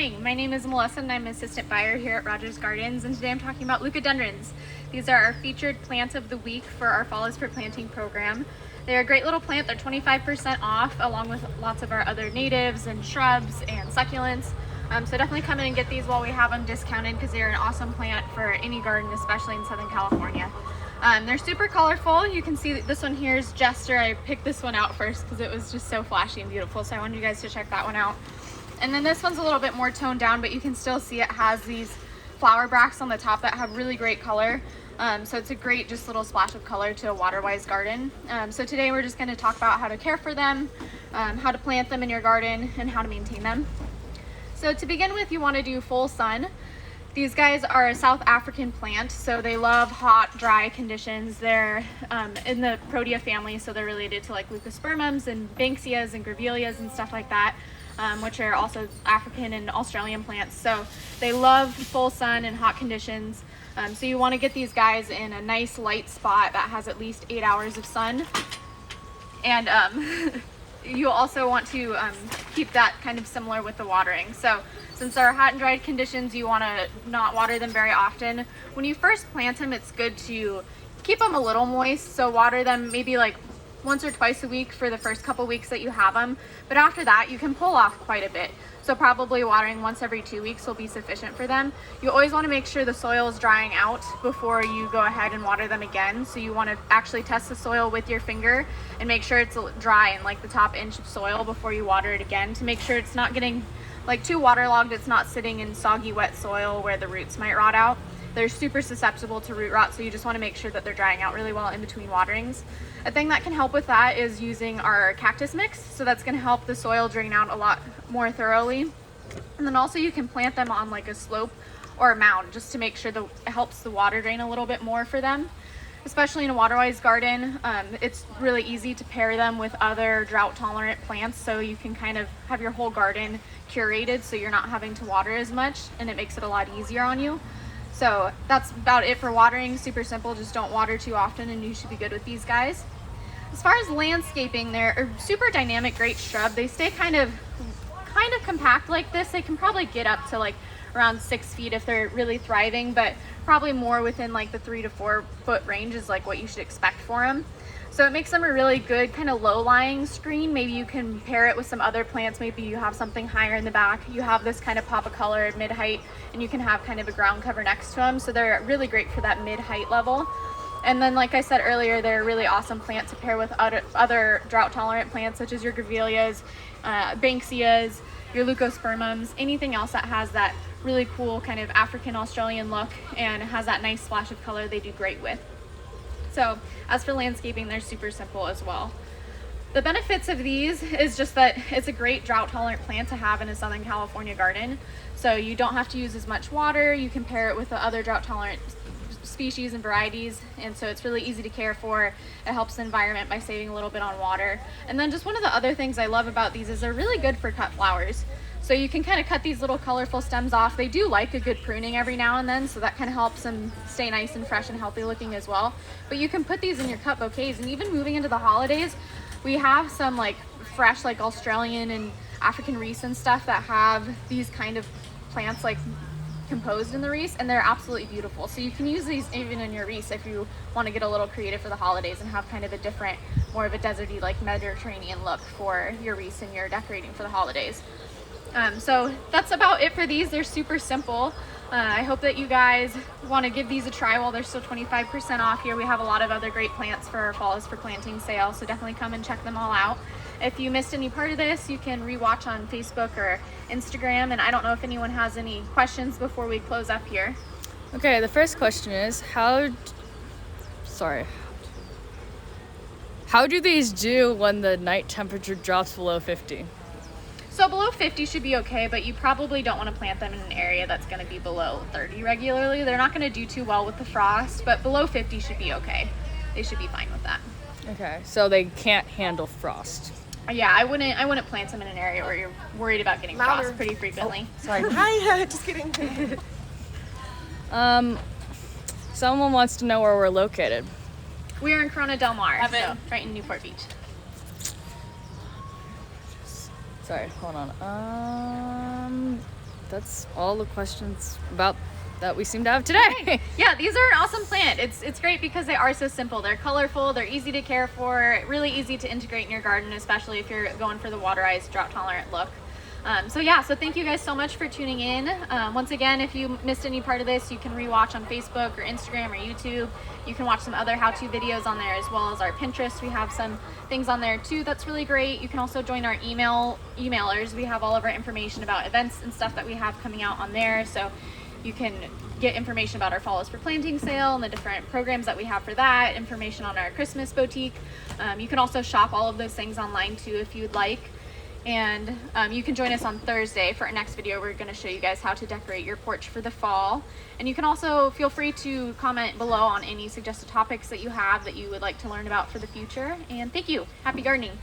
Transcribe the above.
morning. My name is Melissa and I'm an assistant buyer here at Rogers Gardens, and today I'm talking about Leucadendrons. These are our featured plant of the week for our Fall is for Planting program. They're a great little plant. They're 25% off along with lots of our other natives and shrubs and succulents. So definitely come in and get these while we have them discounted because they're an awesome plant for any garden, especially in Southern California. They're super colorful. You can see that this one here is Jester. I picked this one out first because it was just so flashy and beautiful, so I wanted you guys to check that one out. And then this one's a little bit more toned down, but you can still see it has these flower bracts on the top that have really great color. So it's a great just little splash of color to a water-wise garden. So today we're just going to talk about how to care for them, how to plant them in your garden, and how to maintain them. So to begin with, you want to do full sun. These guys are a South African plant, so they love hot, dry conditions. They're in the Protea family, so they're related to like Leucospermums and Banksias and Grevilleas and stuff like that, which are also African and Australian plants. So they love full sun and hot conditions. So you want to get these guys in a nice light spot that has at least 8 hours of sun. And you also want to keep that kind of similar with the watering. So since they're hot and dry conditions, you want to not water them very often. When you first plant them, it's good to keep them a little moist. So water them maybe like once or twice a week for the first couple weeks that you have them. But after that, you can pull off quite a bit. So probably watering once every 2 weeks will be sufficient for them. You always want to make sure the soil is drying out before you go ahead and water them again. So you want to actually test the soil with your finger and make sure it's dry in like the top inch of soil before you water it again, to make sure it's not getting like too waterlogged. It's not sitting in soggy, wet soil where the roots might rot out. They're super susceptible to root rot, so you just want to make sure that they're drying out really well in between waterings. A thing that can help with that is using our cactus mix. So that's going to help the soil drain out a lot more thoroughly. And then also you can plant them on like a slope or a mound just to make sure that it helps the water drain a little bit more for them. Especially in a water-wise garden, it's really easy to pair them with other drought-tolerant plants, so you can kind of have your whole garden curated so you're not having to water as much, and it makes it a lot easier on you. So that's about it for watering. Super simple, just don't water too often and you should be good with these guys. As far as landscaping, they're a super dynamic, great shrub. They stay kind of compact like this. They can probably get up to like around 6 feet if they're really thriving, but probably more within like the 3 to 4 foot range is like what you should expect for them. So it makes them a really good kind of low-lying screen. Maybe you can pair it with some other plants. Maybe you have something higher in the back. You have this kind of pop of color at mid-height, and you can have kind of a ground cover next to them. So they're really great for that mid-height level. And then, like I said earlier, they're a really awesome plant to pair with other drought-tolerant plants, such as your Grevilleas, Banksias, your Leucospermums, anything else that has that really cool kind of African-Australian look and has that nice splash of color, they do great with. So as for landscaping, they're super simple as well. The benefits of these is just that it's a great drought-tolerant plant to have in a Southern California garden. So you don't have to use as much water. You can pair it with the other drought-tolerant species and varieties, and so it's really easy to care for. It helps the environment by saving a little bit on water. And then just one of the other things I love about these is they're really good for cut flowers. So you can kind of cut these little colorful stems off. They do like a good pruning every now and then, so that kind of helps them stay nice and fresh and healthy looking as well. But you can put these in your cut bouquets, and even moving into the holidays, we have some like fresh like Australian and African wreaths and stuff that have these kind of plants like composed in the wreaths, and they're absolutely beautiful. So you can use these even in your wreaths if you want to get a little creative for the holidays and have kind of a different, more of a deserty like Mediterranean look for your wreaths and your decorating for the holidays. So that's about it for these. They're super simple. I hope that you guys want to give these a try while they're still 25% off here. We have a lot of other great plants for our Fall is for Planting sale, so definitely come and check them all out. If you missed any part of this, you can rewatch on Facebook or Instagram, and I don't know if anyone has any questions before we close up here. Okay, the first question is how do these do when the night temperature drops below 50? So below 50 should be okay, but you probably don't want to plant them in an area that's going to be below 30 regularly. They're not going to do too well with the frost, but below 50 should be okay. They should be fine with that. Okay, so they can't handle frost. Yeah, I wouldn't plant them in an area where you're worried about getting frost pretty frequently. Oh, sorry. Hi, just kidding. Someone wants to know where we're located. We are in Corona Del Mar, so right in Newport Beach. Sorry, hold on. that's all the questions about that we seem to have today. Yeah, these are an awesome plant. It's great because they are so simple. They're colorful, they're easy to care for, really easy to integrate in your garden, especially if you're going for the waterized, drought tolerant look. So thank you guys so much for tuning in. Once again, if you missed any part of this, you can rewatch on Facebook or Instagram or YouTube. You can watch some other how-to videos on there, as well as our Pinterest. We have some things on there too that's really great. You can also join our emailers. We have all of our information about events and stuff that we have coming out on there, so you can get information about our Fall is for Planting sale and the different programs that we have for that, information on our Christmas boutique. You can also shop all of those things online too if you'd like. And you can join us on Thursday for our next video. We're going to show you guys how to decorate your porch for the fall. And you can also feel free to comment below on any suggested topics that you have that you would like to learn about for the future. And thank you. Happy gardening.